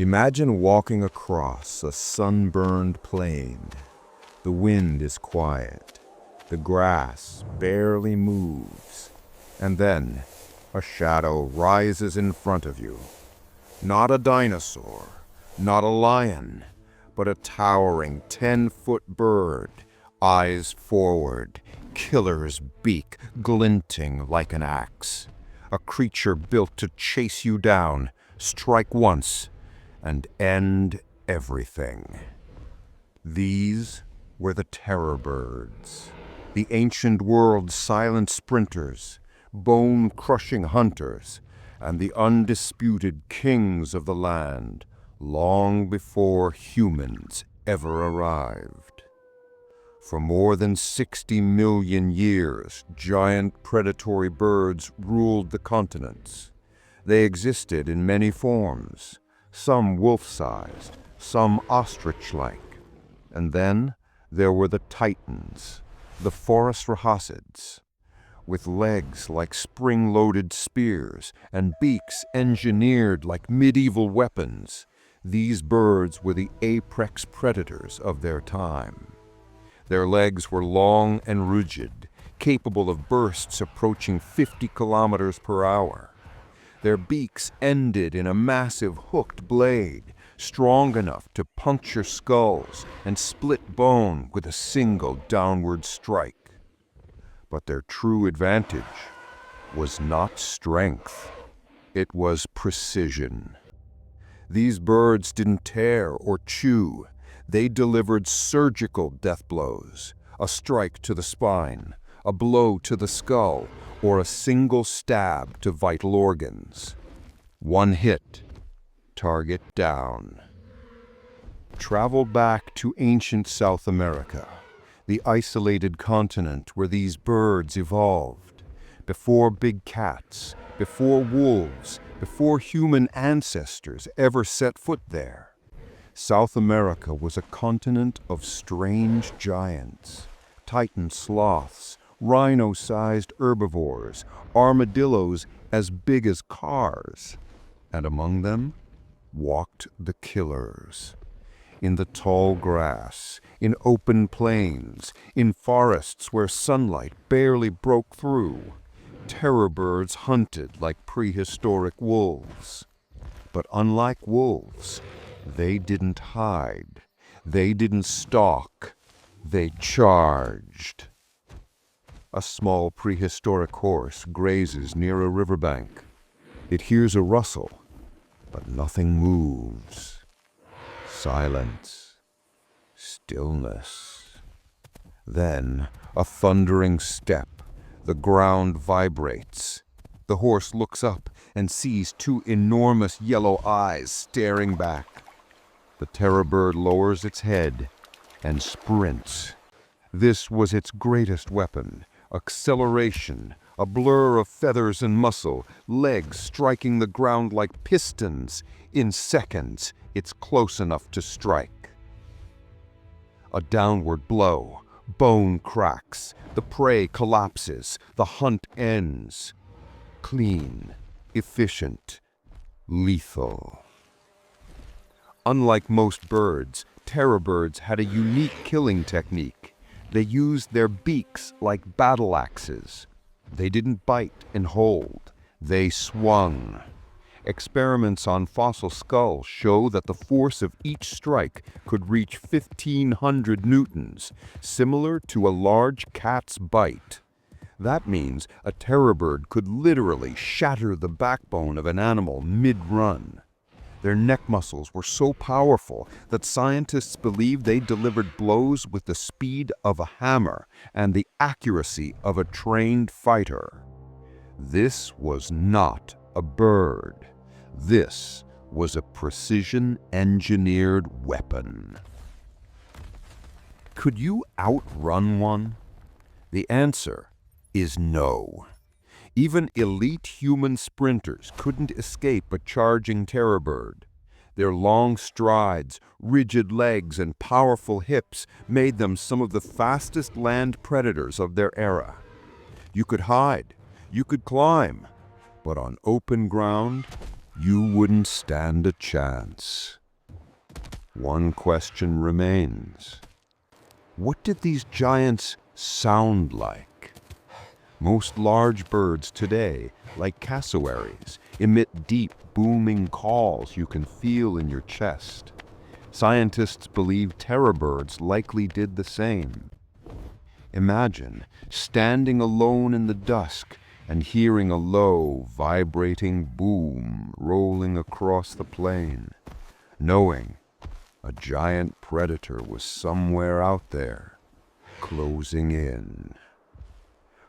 Imagine walking across a sunburned plain. The wind is quiet. The grass barely moves. And then a shadow rises in front of you. Not a dinosaur, not a lion, but a towering 10-foot bird, eyes forward, killer's beak glinting like an axe. A creature built to chase you down, strike once, and end everything. These were the terror birds, the ancient world's silent sprinters, bone-crushing hunters, and the undisputed kings of the land, long before humans ever arrived. For more than 60 million years, giant predatory birds ruled the continents. They existed in many forms, some wolf-sized, some ostrich-like. And then there were the titans, the Phorusrhacidae, with legs like spring-loaded spears and beaks engineered like medieval weapons. These birds were the apex predators of their time. Their legs were long and rigid, capable of bursts approaching 50 kilometers per hour. Their beaks ended in a massive hooked blade, strong enough to puncture skulls and split bone with a single downward strike. But their true advantage was not strength. It was precision. These birds didn't tear or chew. They delivered surgical death blows, a strike to the spine, a blow to the skull, or a single stab to vital organs. One hit, target down. Travel back to ancient South America, the isolated continent where these birds evolved. Before big cats, before wolves, before human ancestors ever set foot there. South America was a continent of strange giants, titan sloths, rhino-sized herbivores, armadillos as big as cars. And among them walked the killers. In the tall grass, in open plains, in forests where sunlight barely broke through, terror birds hunted like prehistoric wolves. But unlike wolves, they didn't hide. They didn't stalk. They charged. A small prehistoric horse grazes near a riverbank. It hears a rustle, but nothing moves. Silence. Stillness. Then a thundering step. The ground vibrates. The horse looks up and sees two enormous yellow eyes staring back. The terror bird lowers its head and sprints. This was its greatest weapon. Acceleration, a blur of feathers and muscle, legs striking the ground like pistons. In seconds, it's close enough to strike. A downward blow, bone cracks, the prey collapses, the hunt ends. Clean, efficient, lethal. Unlike most birds, terror birds had a unique killing technique. They used their beaks like battle axes. They didn't bite and hold. They swung. Experiments on fossil skulls show that the force of each strike could reach 1,500 newtons, similar to a large cat's bite. That means a terror bird could literally shatter the backbone of an animal mid-run. Their neck muscles were so powerful that scientists believe they delivered blows with the speed of a hammer and the accuracy of a trained fighter. This was not a bird. This was a precision-engineered weapon. Could you outrun one? The answer is no. Even elite human sprinters couldn't escape a charging terror bird. Their long strides, rigid legs, and powerful hips made them some of the fastest land predators of their era. You could hide, you could climb, but on open ground, you wouldn't stand a chance. One question remains. What did these giants sound like? Most large birds today, like cassowaries, emit deep, booming calls you can feel in your chest. Scientists believe terror birds likely did the same. Imagine standing alone in the dusk and hearing a low, vibrating boom rolling across the plain, knowing a giant predator was somewhere out there, closing in.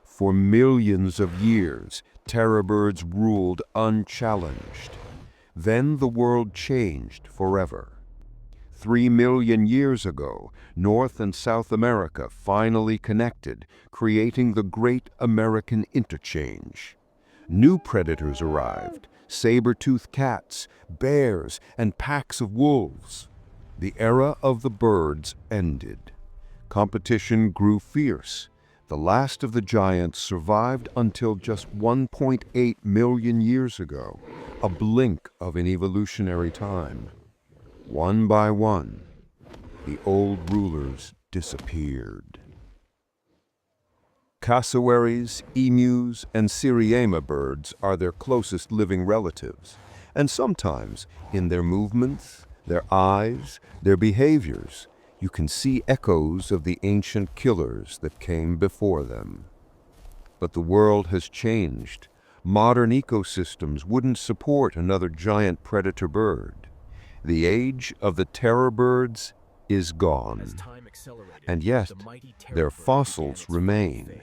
For millions of years, terror birds ruled unchallenged. Then the world changed forever. 3 million years ago, North and South America finally connected, creating the Great American Interchange. New predators arrived: saber-toothed cats, bears, and packs of wolves. The era of the birds ended. Competition grew fierce. The last of the giants survived until just 1.8 million years ago, a blink of an evolutionary time. One by one, the old rulers disappeared. Cassowaries, emus, and Syriema birds are their closest living relatives, and sometimes, in their movements, their eyes, their behaviors, you can see echoes of the ancient killers that came before them. But the world has changed. Modern ecosystems wouldn't support another giant predator bird. The age of the terror birds is gone. And yet, their fossils remain,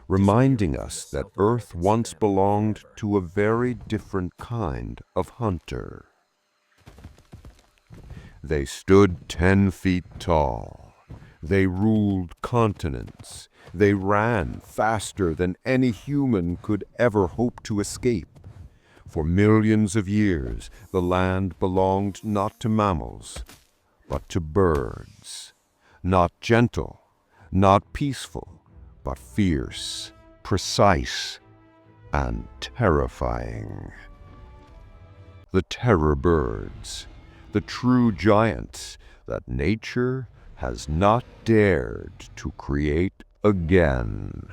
reminding us that Earth once belonged to a very different kind of hunter. They stood 10 feet tall. They ruled continents. They ran faster than any human could ever hope to escape. For millions of years, the land belonged not to mammals, but to birds. Not gentle, not peaceful, but fierce, precise, and terrifying. The terror birds, the true giants that nature has not dared to create again.